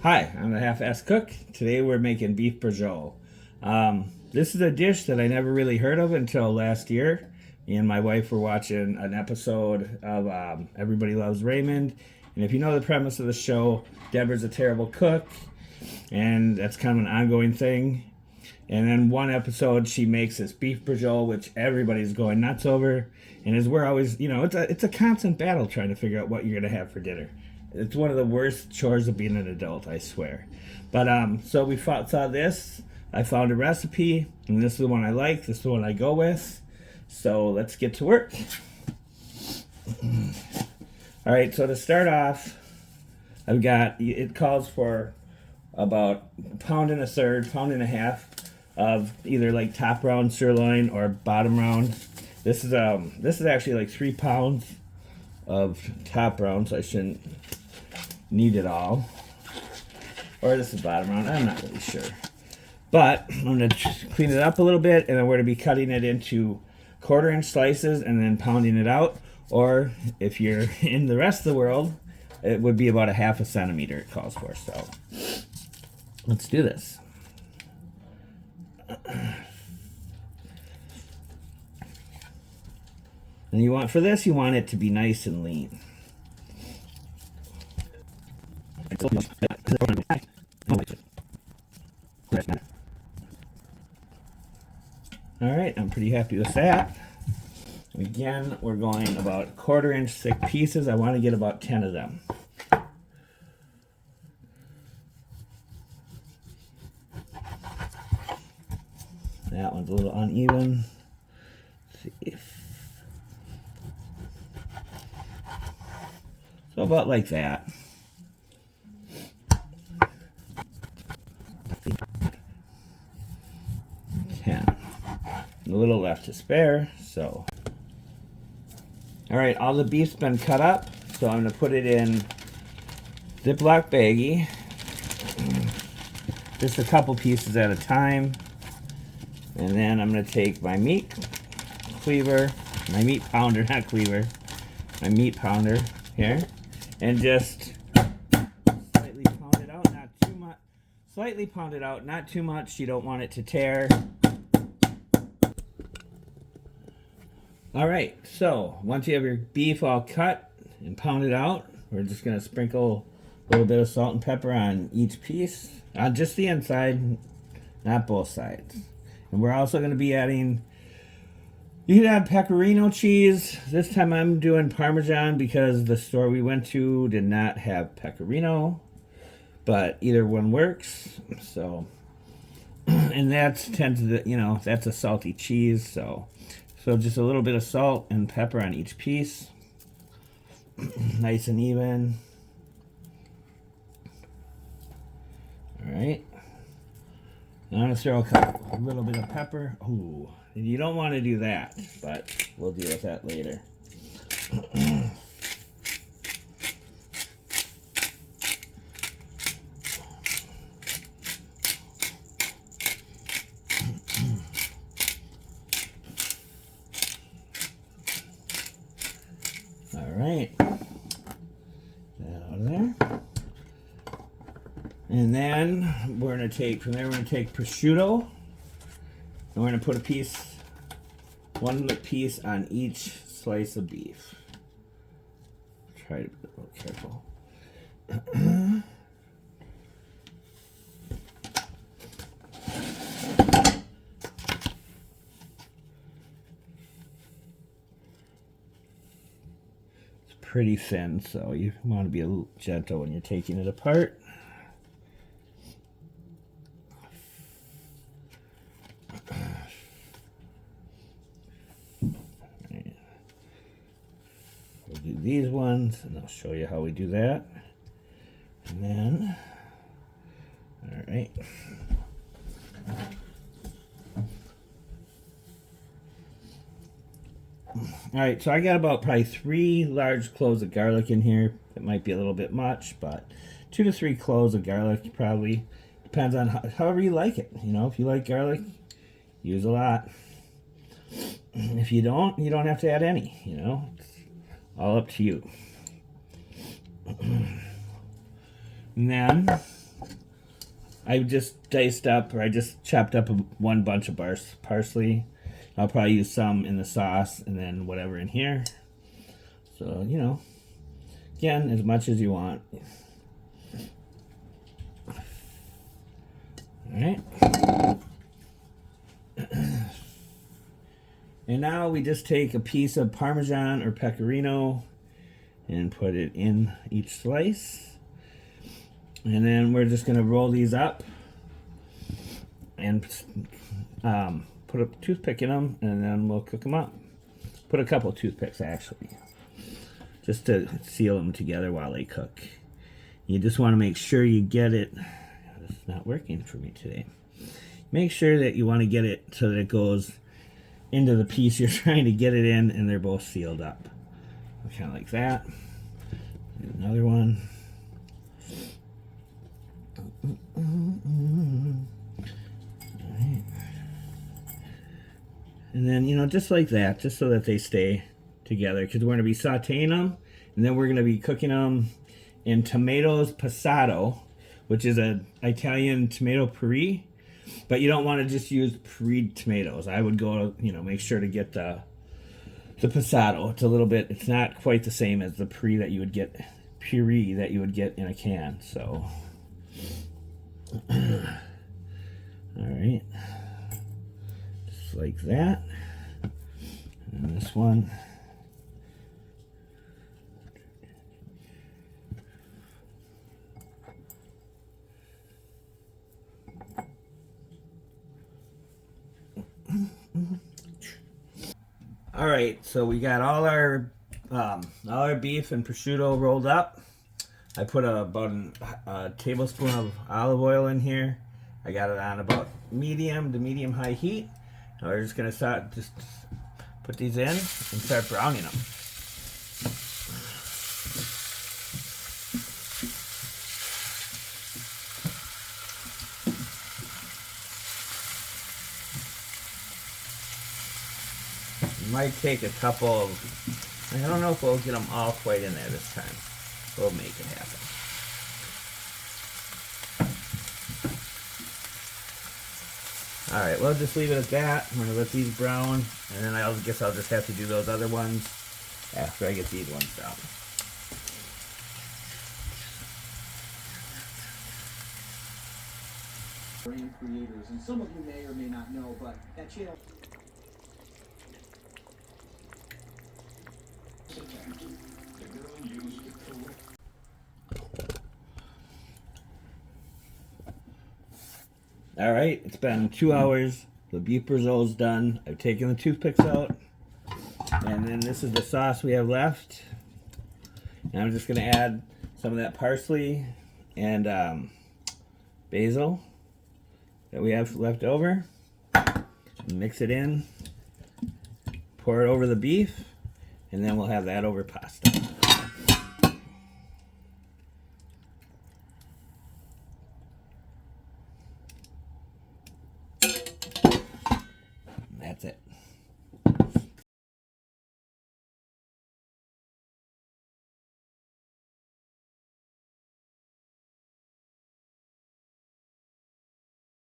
Hi, I'm the half-assed cook. Today we're making beef braciole. This is a dish that I never really heard of until last year. Me and my wife were watching an episode of Everybody Loves Raymond. And if you know the premise of the show, Deborah's a terrible cook, and that's kind of an ongoing thing. And then one episode, she makes this beef braciole, which everybody's going nuts over. And as we're always, it's a constant battle trying to figure out what you're going to have for dinner. It's one of the worst chores of being an adult, I swear. But so we saw this. I found a recipe, and this is the one I like. This is the one I go with. So let's get to work. All right, so to start off, it calls for about a pound and a third, pound and a half of either like top round sirloin or bottom round. This is actually like 3 pounds of top round, so I shouldn't need it all. Or this is bottom round, I'm not really sure. But I'm going to clean it up a little bit, and then we're going to be cutting it into 1/4-inch slices and then pounding it out. Or if you're in the rest of the world, it would be about a 1/2 centimeter it calls for. So let's do this. And you want it to be nice and lean. All right, I'm pretty happy with that. Again, we're going about 1/4-inch thick pieces. I want to get about 10 of them. That one's a little uneven. Let's see. So about like that. 10. A little left to spare, so. All right, all the beef's been cut up, so I'm gonna put it in Ziploc baggie. Just a couple pieces at a time. And then I'm gonna take my meat cleaver, my meat pounder, not cleaver, my meat pounder here, and just slightly pound it out, not too much. Slightly pound it out, not too much. You don't want it to tear. All right, so once you have your beef all cut and pounded out, we're just gonna sprinkle a little bit of salt and pepper on each piece, on just the inside, not both sides. And we're also gonna be adding, you can add pecorino cheese. This time I'm doing Parmesan because the store we went to did not have pecorino, but either one works. So, and that's that's a salty cheese, so just a little bit of salt and pepper on each piece. Nice and even. All right. I'm going to throw a little bit of pepper. Ooh, you don't want to do that, but we'll deal with that later. All right, that out of there. And then we're going to take prosciutto, and we're going to put one piece on each slice of beef. Try to be a little careful. It's pretty thin, so you want to be a little gentle when you're taking it apart. We'll do these ones, and I'll show you how we do that. And then, all right. All right, so I got about probably 3 large cloves of garlic in here. It might be a little bit much, but 2 to 3 cloves of garlic probably. Depends on however you like it. If you like garlic, use a lot. If you don't have to add any, It's all up to you. And then I just diced up, or I just chopped up one bunch of parsley. I'll probably use some in the sauce and then whatever in here. So, you know, again, as much as you want. Alright. And now we just take a piece of Parmesan or Pecorino and put it in each slice. And then we're just going to roll these up and put a toothpick in them, and then we'll cook them up. Put a couple toothpicks, actually, just to seal them together while they cook. You just want to make sure you get it. It's not working for me today. Make sure that you want to get it so that it goes into the piece you're trying to get it in, and they're both sealed up. Kind of like that. Another one. Alright. And then, you know, just like that, just so that they stay together, because we're going to be sauteing them, and then we're going to be cooking them in tomatoes passato, which is an Italian tomato puree. But you don't want to just use pureed tomatoes. I would go, you know, make sure to get the passato. It's a little bit, it's not quite the same as the puree that you would get in a can. So, all right, just like that. And this one. All right, so we got all our beef and prosciutto rolled up. I put about a tablespoon of olive oil in here. I got it on about medium to medium-high heat. Now we're just gonna just put these in and start browning them. Might take a couple of, I don't know if we'll get them all quite in there this time. We'll make it happen. Alright, we'll just leave it at that. I'm going to let these brown, and then I guess I'll just have to do those other ones after I get these ones down. Brand creators, and some of you may or may not know, but that channel. All right, it's been 2 hours. The beef braciole's done. I've taken the toothpicks out, and then this is the sauce we have left. And I'm just gonna add some of that parsley and basil that we have left over. Mix it in, pour it over the beef, and then we'll have that over pasta. That's it.